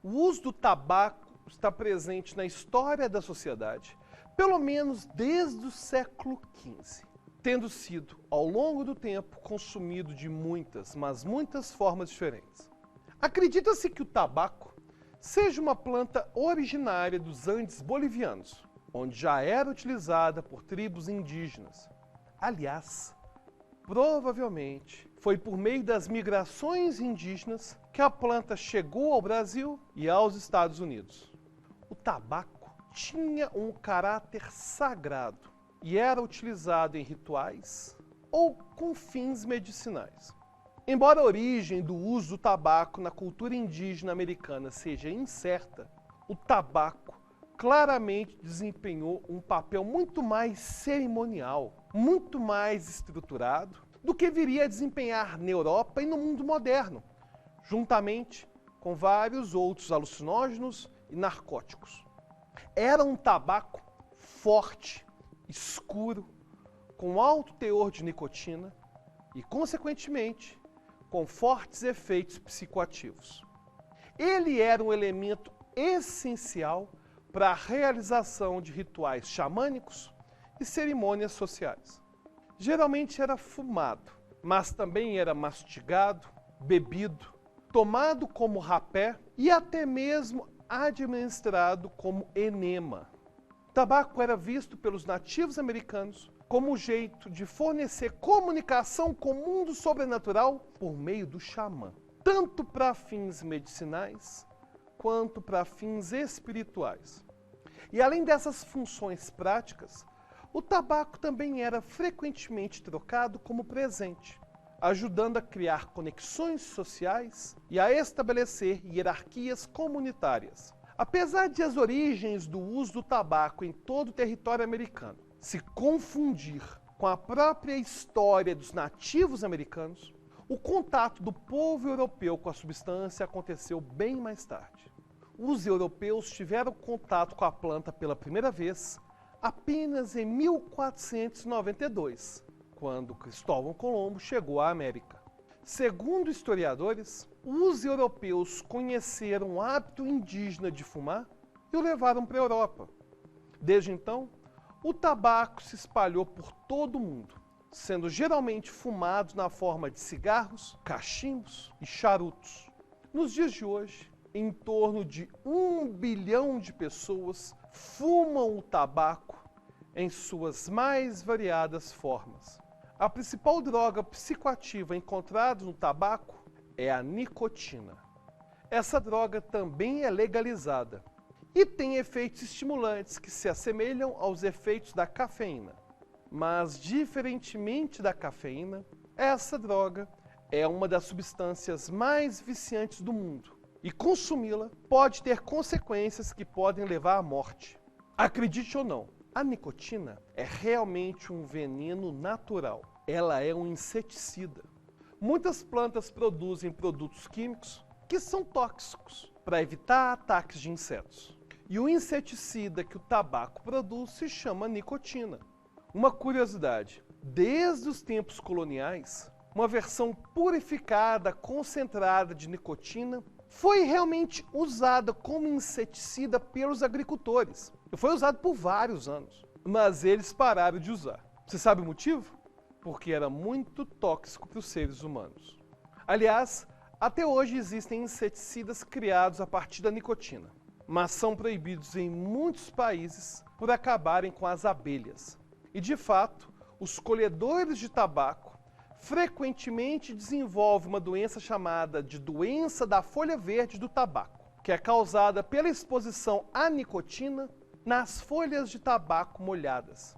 O uso do tabaco está presente na história da sociedade, pelo menos desde o século XV, tendo sido, ao longo do tempo, consumido de muitas, mas muitas formas diferentes. Acredita-se que o tabaco seja uma planta originária dos Andes bolivianos, onde já era utilizada por tribos indígenas. Aliás, provavelmente foi por meio das migrações indígenas que a planta chegou ao Brasil e aos Estados Unidos. O tabaco tinha um caráter sagrado e era utilizado em rituais ou com fins medicinais. Embora a origem do uso do tabaco na cultura indígena americana seja incerta, o tabaco claramente desempenhou um papel muito mais cerimonial, muito mais estruturado do que viria a desempenhar na Europa e no mundo moderno, juntamente com vários outros alucinógenos e narcóticos. Era um tabaco forte, escuro, com alto teor de nicotina e, consequentemente, com fortes efeitos psicoativos. Ele era um elemento essencial para a realização de rituais xamânicos e cerimônias sociais. Geralmente era fumado, mas também era mastigado, bebido, tomado como rapé e até mesmo administrado como enema. O tabaco era visto pelos nativos americanos como um jeito de fornecer comunicação com o mundo sobrenatural por meio do xamã, tanto para fins medicinais quanto para fins espirituais. E além dessas funções práticas, o tabaco também era frequentemente trocado como presente, ajudando a criar conexões sociais e a estabelecer hierarquias comunitárias. Apesar de as origens do uso do tabaco em todo o território americano se confundir com a própria história dos nativos americanos, o contato do povo europeu com a substância aconteceu bem mais tarde. Os europeus tiveram contato com a planta pela primeira vez apenas em 1492, quando Cristóvão Colombo chegou à América. Segundo historiadores, os europeus conheceram o hábito indígena de fumar e o levaram para a Europa. Desde então, o tabaco se espalhou por todo o mundo, sendo geralmente fumado na forma de cigarros, cachimbos e charutos. Nos dias de hoje, em torno de 1 bilhão de pessoas fumam o tabaco em suas mais variadas formas. A principal droga psicoativa encontrada no tabaco é a nicotina. Essa droga também é legalizada e tem efeitos estimulantes que se assemelham aos efeitos da cafeína. Mas, diferentemente da cafeína, essa droga é uma das substâncias mais viciantes do mundo e consumi-la pode ter consequências que podem levar à morte. Acredite ou não, a nicotina é realmente um veneno natural. Ela é um inseticida. Muitas plantas produzem produtos químicos que são tóxicos para evitar ataques de insetos. E o inseticida que o tabaco produz se chama nicotina. Uma curiosidade, desde os tempos coloniais, uma versão purificada, concentrada de nicotina foi realmente usada como inseticida pelos agricultores. E foi usado por vários anos, mas eles pararam de usar. Você sabe o motivo? Porque era muito tóxico para os seres humanos. Aliás, até hoje existem inseticidas criados a partir da nicotina, mas são proibidos em muitos países por acabarem com as abelhas. E, de fato, os colhedores de tabaco frequentemente desenvolvem uma doença chamada de doença da folha verde do tabaco, que é causada pela exposição à nicotina nas folhas de tabaco molhadas.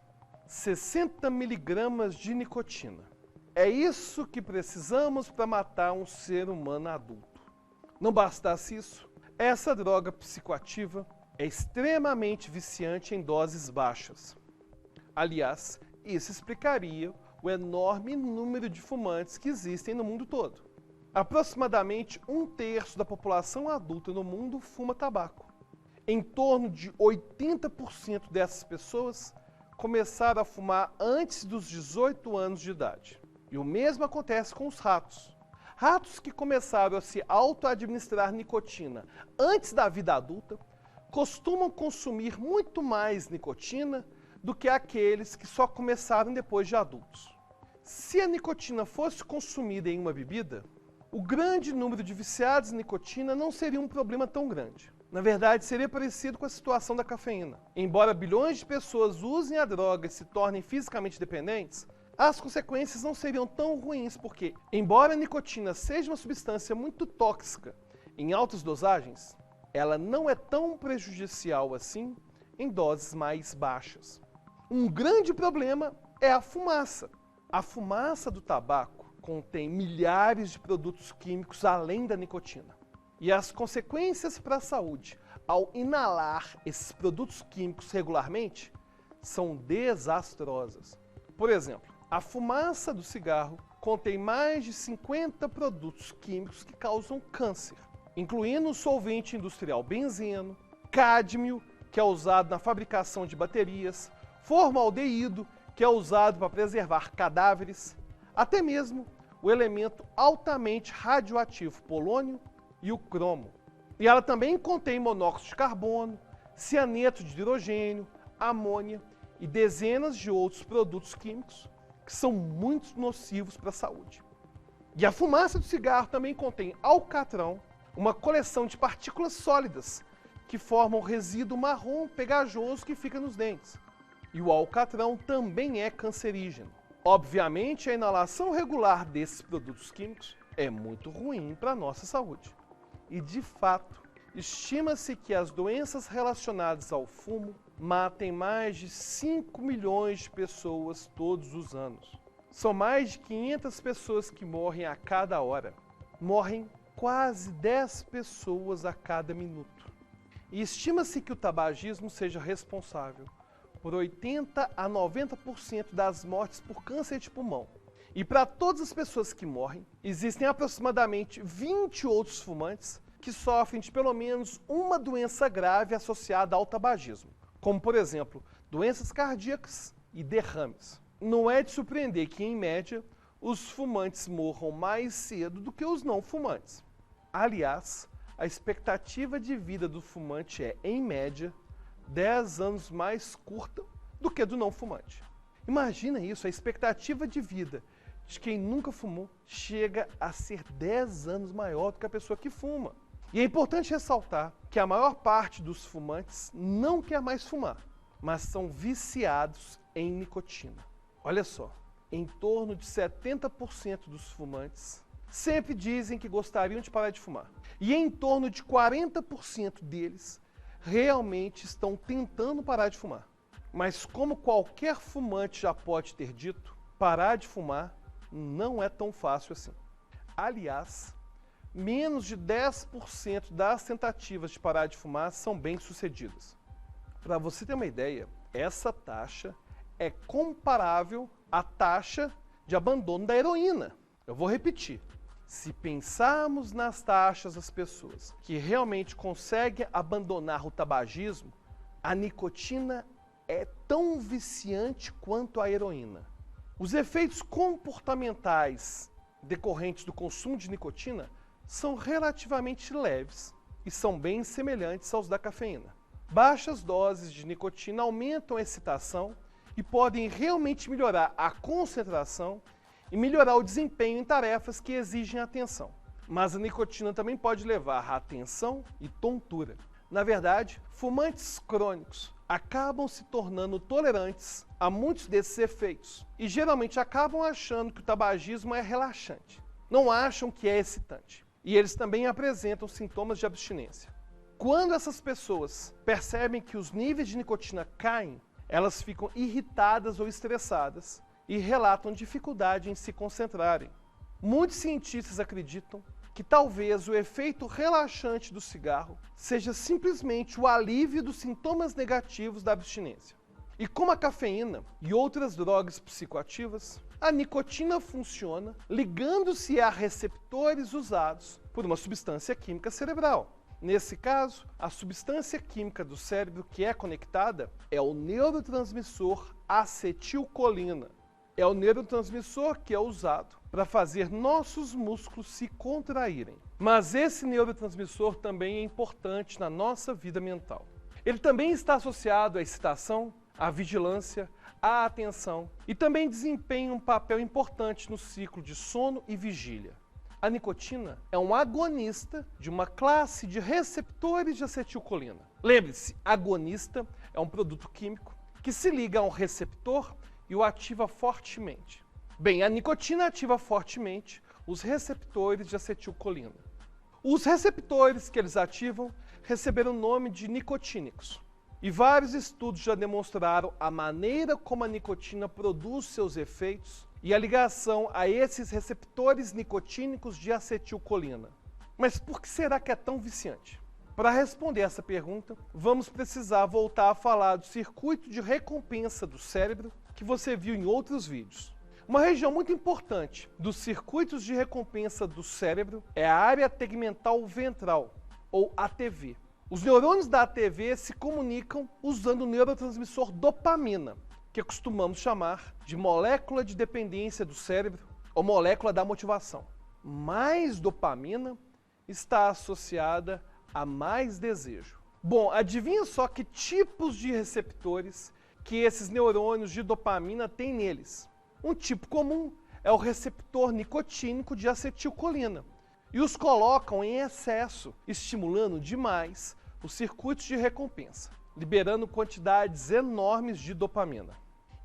60 miligramas de nicotina. É isso que precisamos para matar um ser humano adulto. Não bastasse isso, essa droga psicoativa é extremamente viciante em doses baixas. Aliás, isso explicaria o enorme número de fumantes que existem no mundo todo. Aproximadamente 1/3 da população adulta no mundo fuma tabaco. Em torno de 80% dessas pessoas começaram a fumar antes dos 18 anos de idade. E o mesmo acontece com os ratos. Ratos que começaram a se auto-administrar nicotina antes da vida adulta costumam consumir muito mais nicotina do que aqueles que só começaram depois de adultos. Se a nicotina fosse consumida em uma bebida, o grande número de viciados em nicotina não seria um problema tão grande. Na verdade, seria parecido com a situação da cafeína. Embora bilhões de pessoas usem a droga e se tornem fisicamente dependentes, as consequências não seriam tão ruins porque, embora a nicotina seja uma substância muito tóxica em altas dosagens, ela não é tão prejudicial assim em doses mais baixas. Um grande problema é a fumaça. A fumaça do tabaco contém milhares de produtos químicos além da nicotina. E as consequências para a saúde ao inalar esses produtos químicos regularmente são desastrosas. Por exemplo, a fumaça do cigarro contém mais de 50 produtos químicos que causam câncer, incluindo o solvente industrial benzeno, cádmio, que é usado na fabricação de baterias, formaldeído, que é usado para preservar cadáveres, até mesmo o elemento altamente radioativo polônio e o cromo. E ela também contém monóxido de carbono, cianeto de hidrogênio, amônia e dezenas de outros produtos químicos que são muito nocivos para a saúde. E a fumaça do cigarro também contém alcatrão, uma coleção de partículas sólidas que formam resíduo marrom pegajoso que fica nos dentes. E o alcatrão também é cancerígeno. Obviamente, a inalação regular desses produtos químicos é muito ruim para a nossa saúde. E, de fato, estima-se que as doenças relacionadas ao fumo matem mais de 5 milhões de pessoas todos os anos. São mais de 500 pessoas que morrem a cada hora. Morrem quase 10 pessoas a cada minuto. E estima-se que o tabagismo seja responsável por 80 a 90% das mortes por câncer de pulmão. E para todas as pessoas que morrem, existem aproximadamente 20 outros fumantes que sofrem de pelo menos uma doença grave associada ao tabagismo, como, por exemplo, doenças cardíacas e derrames. Não é de surpreender que, em média, os fumantes morram mais cedo do que os não fumantes. Aliás, a expectativa de vida do fumante é, em média, 10 anos mais curta do que do não fumante. Imagina isso, a expectativa de vida de quem nunca fumou chega a ser 10 anos maior do que a pessoa que fuma. E é importante ressaltar que a maior parte dos fumantes não quer mais fumar, mas são viciados em nicotina. Olha só, em torno de 70% dos fumantes sempre dizem que gostariam de parar de fumar. E em torno de 40% deles realmente estão tentando parar de fumar. Mas como qualquer fumante já pode ter dito, parar de fumar não é tão fácil assim. Aliás, menos de 10% das tentativas de parar de fumar são bem-sucedidas. Para você ter uma ideia, essa taxa é comparável à taxa de abandono da heroína. Eu vou repetir. Se pensarmos nas taxas das pessoas que realmente conseguem abandonar o tabagismo, a nicotina é tão viciante quanto a heroína. Os efeitos comportamentais decorrentes do consumo de nicotina são relativamente leves e são bem semelhantes aos da cafeína. Baixas doses de nicotina aumentam a excitação e podem realmente melhorar a concentração e melhorar o desempenho em tarefas que exigem atenção. Mas a nicotina também pode levar à tensão e tontura. Na verdade, fumantes crônicos acabam se tornando tolerantes a muitos desses efeitos e geralmente acabam achando que o tabagismo é relaxante. Não acham que é excitante. E eles também apresentam sintomas de abstinência. Quando essas pessoas percebem que os níveis de nicotina caem, elas ficam irritadas ou estressadas e relatam dificuldade em se concentrarem. Muitos cientistas acreditam que talvez o efeito relaxante do cigarro seja simplesmente o alívio dos sintomas negativos da abstinência. E como a cafeína e outras drogas psicoativas, a nicotina funciona ligando-se a receptores usados por uma substância química cerebral. Nesse caso, a substância química do cérebro que é conectada é o neurotransmissor acetilcolina. É o neurotransmissor que é usado para fazer nossos músculos se contraírem. Mas esse neurotransmissor também é importante na nossa vida mental. Ele também está associado à excitação, à vigilância, à atenção e também desempenha um papel importante no ciclo de sono e vigília. A nicotina é um agonista de uma classe de receptores de acetilcolina. Lembre-se, agonista é um produto químico que se liga a um receptor e o ativa fortemente. Bem, a nicotina ativa fortemente os receptores de acetilcolina. Os receptores que eles ativam receberam o nome de nicotínicos. E vários estudos já demonstraram a maneira como a nicotina produz seus efeitos e a ligação a esses receptores nicotínicos de acetilcolina. Mas por que será que é tão viciante? Para responder essa pergunta, vamos precisar voltar a falar do circuito de recompensa do cérebro que você viu em outros vídeos. Uma região muito importante dos circuitos de recompensa do cérebro é a área tegmental ventral, ou ATV. Os neurônios da ATV se comunicam usando o neurotransmissor dopamina, que costumamos chamar de molécula de dependência do cérebro ou molécula da motivação. Mais dopamina está associada a mais desejo. Bom, adivinha só que tipos de receptores que esses neurônios de dopamina têm neles. Um tipo comum é o receptor nicotínico de acetilcolina e os colocam em excesso, estimulando demais os circuitos de recompensa, liberando quantidades enormes de dopamina.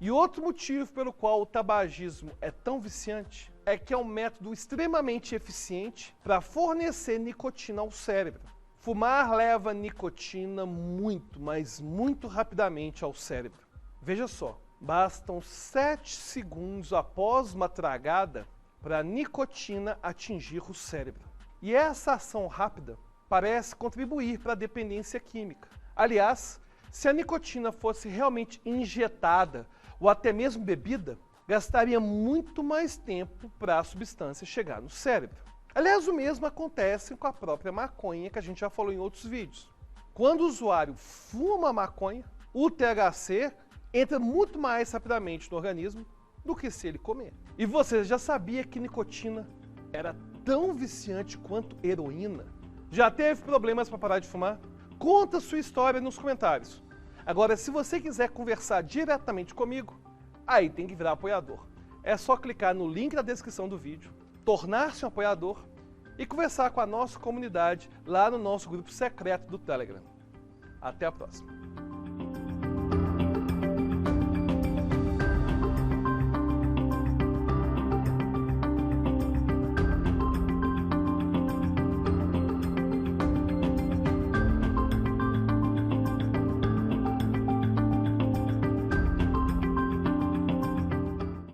E outro motivo pelo qual o tabagismo é tão viciante é que é um método extremamente eficiente para fornecer nicotina ao cérebro. Fumar leva nicotina muito, mas muito rapidamente ao cérebro. Veja só, bastam 7 segundos após uma tragada para a nicotina atingir o cérebro. E essa ação rápida parece contribuir para a dependência química. Aliás, se a nicotina fosse realmente injetada ou até mesmo bebida, gastaria muito mais tempo para a substância chegar no cérebro. Aliás, o mesmo acontece com a própria maconha, que a gente já falou em outros vídeos. Quando o usuário fuma maconha, o THC entra muito mais rapidamente no organismo do que se ele comer. E você já sabia que nicotina era tão viciante quanto heroína? Já teve problemas para parar de fumar? Conta sua história nos comentários. Agora, se você quiser conversar diretamente comigo, aí tem que virar apoiador. É só clicar no link da descrição do vídeo, tornar-se um apoiador e conversar com a nossa comunidade lá no nosso grupo secreto do Telegram. Até a próxima!